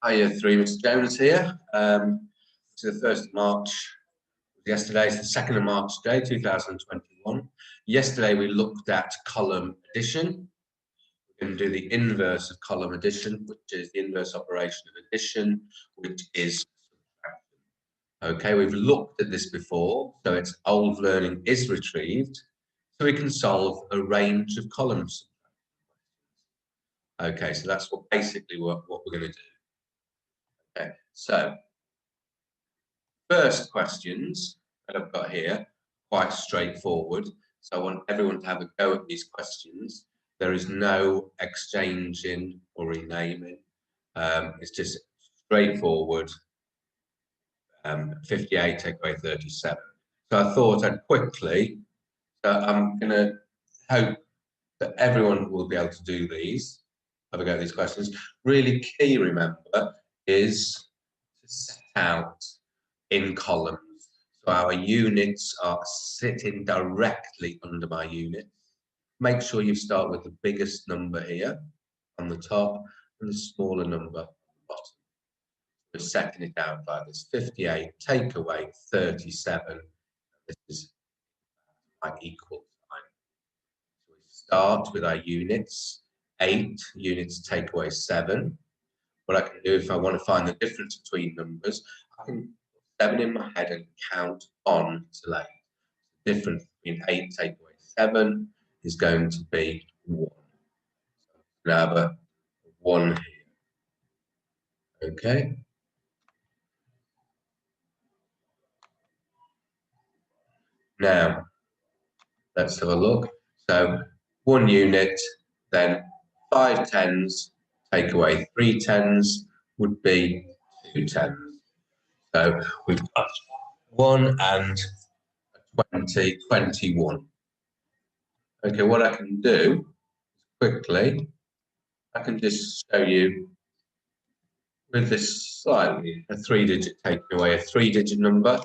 Hi, year 3, Mr. Jones here. It's the 1st of March. Yesterday is the 2nd of March today, 2021. Yesterday we looked at column addition. We're going to do the inverse of column addition, which is the inverse operation of addition, which is subtraction. Okay, we've looked at this before, so it's old learning is retrieved, so we can solve a range of columns. Okay, so that's basically what we're going to do. Okay, so first questions that I've got here, quite straightforward. So I want everyone to have a go at these questions. There is no exchanging or renaming. It's just straightforward. 58 take away 37. So I thought I'd quickly, so I'm going to hope that everyone will be able to do these. Have a go at these questions. Really key, remember, is to set out in columns. So our units are sitting directly under my units. Make sure you start with the biggest number here on the top and the smaller number on the bottom. We're setting it out like this. 58 take away 37. This is my equal sign. So we start with our units. 8 units take away 7. What I can do if I want to find the difference between numbers, I can 7 in my head and count on till 8. The difference between 8 take away 7 is going to be 1. So now have a 1 here. Okay. Now, let's have a look. So 1 unit, then 5 tens take away 3 tens would be 2 tens. So we've got 1 and 20, 21. Okay, what I can do quickly, I can just show you with this slightly a 3-digit taking away a 3-digit number.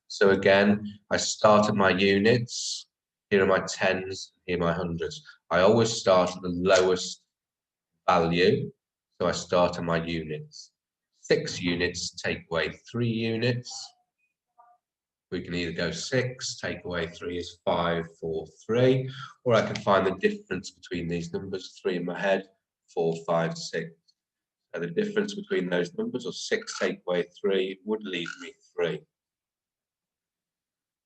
So again, I start at my units. Here are my tens, here are my hundreds. I always start at the lowest value, so I start at my units. 6 units take away 3 units. We can either go 6, take away 3 is 5, 4, 3, or I can find the difference between these numbers, 3 in my head, 4, 5, 6. So the difference between those numbers, or 6 take away 3, would leave me 3.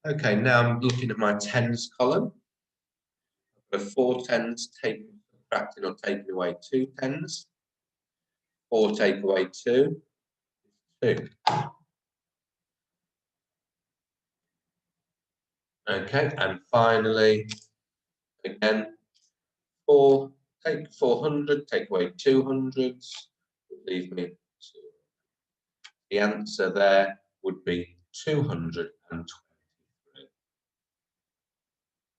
Okay, now I'm looking at my tens column. The 4 tens subtracting or taking away 2 tens. 4 take away 2, 2. Okay, and finally, again, 400, take away 200s, would leave me 2. The answer there would be 223.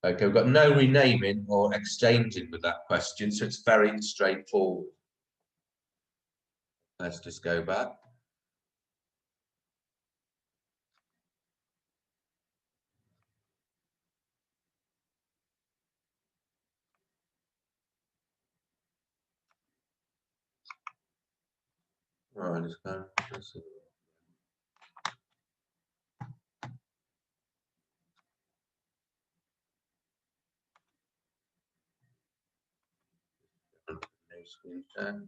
Okay, we've got no renaming or exchanging with that question, so it's very straightforward. Let's just go back. All right, let's go. No screen share.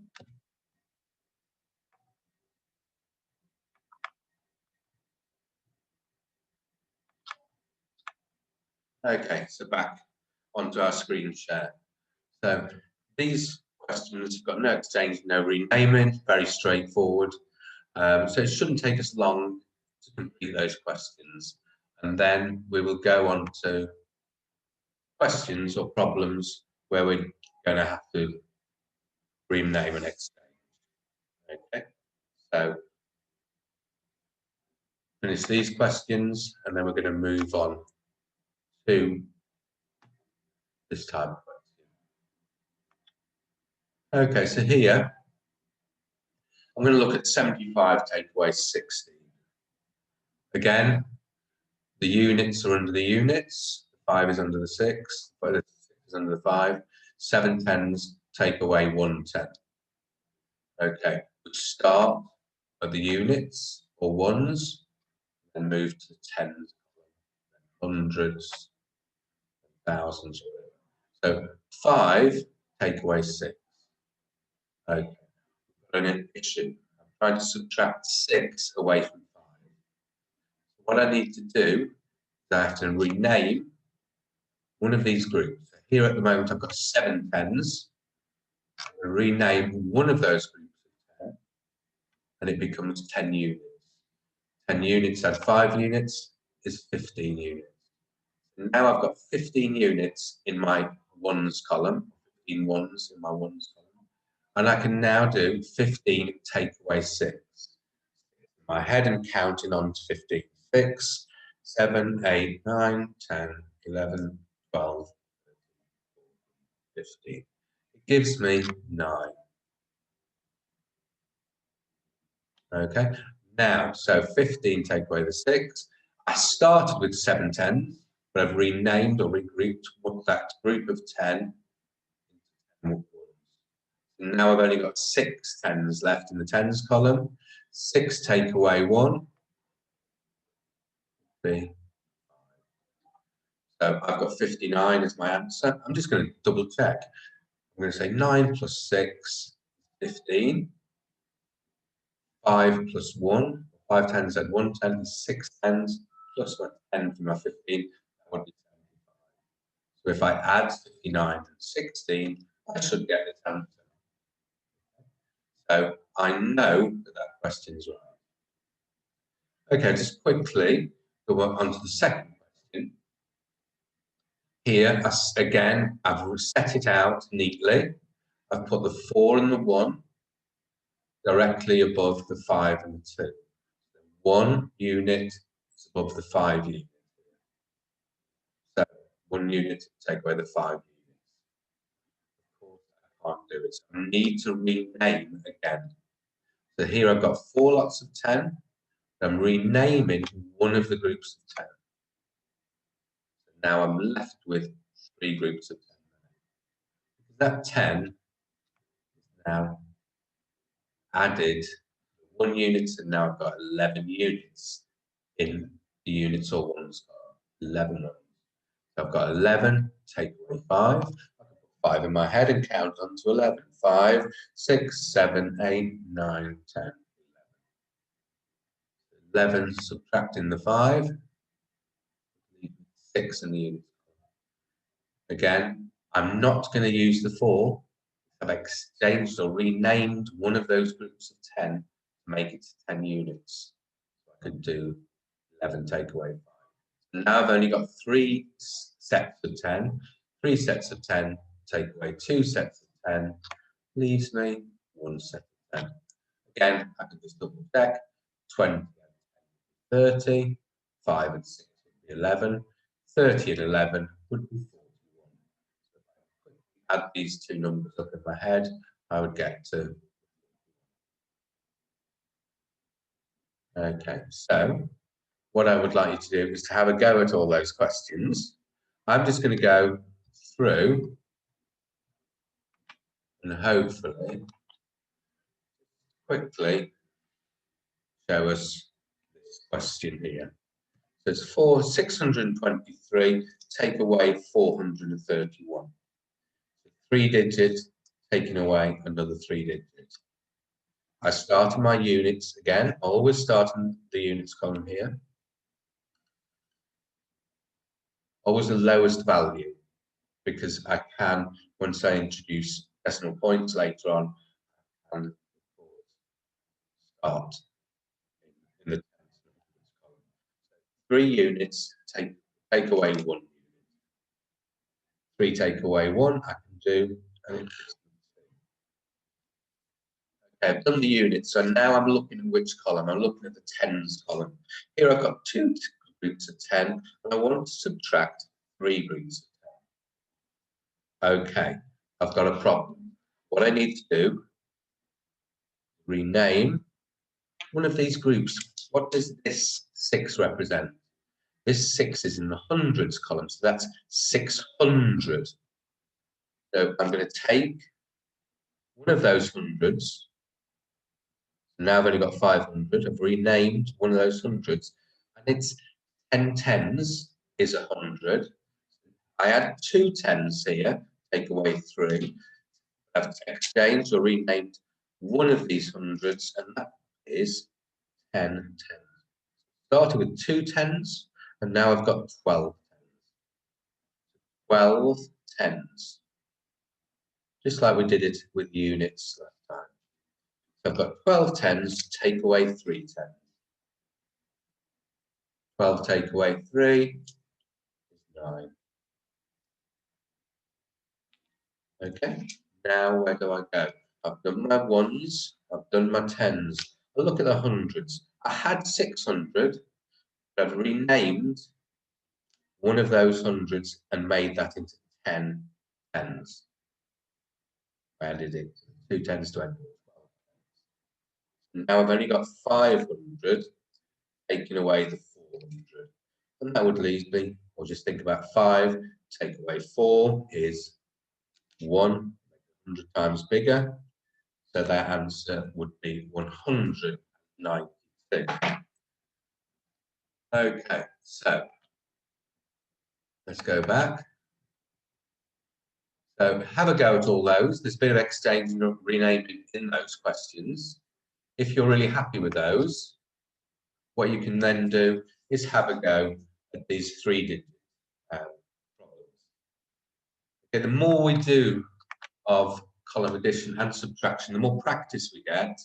Okay, so back onto our screen share. So these questions have got no exchange, no renaming, very straightforward. So it shouldn't take us long to complete those questions. And then we will go on to questions or problems where we're going to have to rename and exchange. Okay, so finish these questions and then we're going to move on to this type of question. Okay, so here I'm going to look at 75 take away 16. Again, the units are under the units. The 5 is under the 6, but the 6 is under the 5. 7 tens take away 1 10. Okay, we start are the units or ones, and move to the tens, hundreds, thousands. So 5 take away 6. Okay, an issue. I'm trying to subtract 6 away from 5. What I need to do is I have to rename one of these groups. Here at the moment, I've got 7 tens. I'm going to rename one of those groups of 10, and it becomes 10 units. 10 units add 5 units is 15 units. Now I've got 15 units in my ones column, 15 ones in my ones column, and I can now do 15 take away 6. In my head and counting on to 15. 6, 7, 8, 9, 10, 11, 12, 15. It gives me 9. Okay, now, so 15 take away the 6. I started with 7 tens, but I've renamed or regrouped that group of 10. Now I've only got 6 tens left in the tens column. 6 take away 1. 3. So I've got 59 as my answer. I'm just going to double check. I'm going to say 9 plus 6, 15. 5 plus 1. 5 tens at 1 10 is 6 tens plus 10 from my 15. That would be 75. So if I add 59 and 16, I should get this answer. So I know that that question is right. Okay, just quickly go on to the second question. Here, again, I've set it out neatly. I've put the 4 and the 1 directly above the 5 and the 2. 1 unit is above the 5 unit. So 1 unit take away the 5 units. Of course, I can't do it. So I need to rename again. So here I've got 4 lots of 10. I'm renaming one of the groups of 10. So now I'm left with 3 groups of 10. That 10 is now added 1 unit, and now I've got 11 units in the units or ones. 11 ones. So I've got 11, take away 5. I can put 5 in my head and count on to 11. 5, 6, 7, 8, 9, 10, 11, subtracting the 5, 6 in the units. Again, I'm not going to use the 4. I've exchanged or renamed one of those groups of 10 to make it 10 units. So I could do 11 take away 5. So now I've only got 3 sets of 10. 3 sets of 10 take away 2 sets of 10, leaves me 1 set of 10. Again, I can just double check. 20 and 30, 5 and 6 would be 11, 30 and 11 would be 41. So if I add these two numbers up in my head, I would get to. Okay, so what I would like you to do is to have a go at all those questions. I'm just going to go through and hopefully quickly show us this question here. So it's 623 take away 431. 3 digits taking away another 3 digits. I start in my units again, always starting the units column here. Always the lowest value, because I can, once I introduce decimal points later on, and start in the tens column. So 3 units take away 1 unit. 3 take away 1, I can do. Okay, I've done the units, so now I'm looking at which column. I'm looking at the tens column. Here I've got 2 groups of 10, and I want to subtract 3 groups of 10. Okay, I've got a problem. What I need to do, rename one of these groups. What does this 6 represent? This 6 is in the hundreds column, so that's 600. So I'm going to take one of those hundreds. Now I've only got 500. I've renamed one of those hundreds, and it's 10 tens is 100. I add 2 tens here, take away 3. I've exchanged or renamed one of these hundreds, and that is 10 tens. Started with 2 tens, and now I've got 12 tens. 12 tens. Just like we did it with units last time. So I've got 12 tens, take away 3 tens. 12 take away 3 is 9. Okay, now where do I go? I've done my ones, I've done my tens. I'll look at the hundreds. I had 600, but I've renamed one of those hundreds and made that into 10 tens. I added it 2 tens to end with 12. Now I've only got 500, taking away the 400. And that would leave me, or just think about 5, take away 4 is 1, 100 times bigger. So that answer would be 196. Okay, so let's go back. So have a go at all those. There's a bit of exchange and renaming in those questions. If you're really happy with those, what you can then do is have a go at these 3-digit problems. Okay, the more we do of column addition and subtraction, the more practice we get,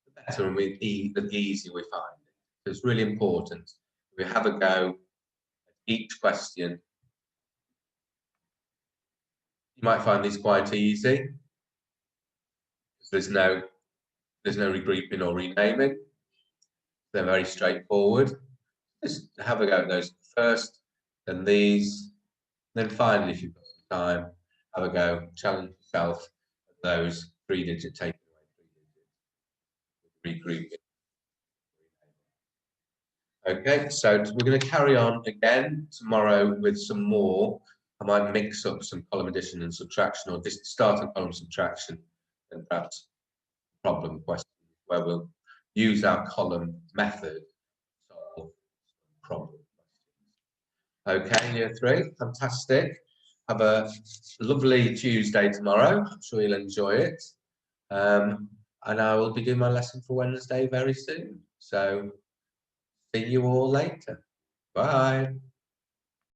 the better and the easier we find it. So it's really important we have a go at each question. You might find these quite easy. There's no regrouping or renaming. They're very straightforward. Just have a go at those first, then these, then finally, if you've got some time, have a go, challenge yourself at those 3-digit taking away 3 digits, regrouping. Okay, so we're going to carry on again tomorrow with some more. I might mix up some column addition and subtraction, or just start on column subtraction and perhaps problem questions where we'll use our column method to solve problem questions. Okay, year 3, fantastic. Have a lovely Tuesday tomorrow. I'm sure you'll enjoy it. And I will be doing my lesson for Wednesday very soon. So see you all later. Bye.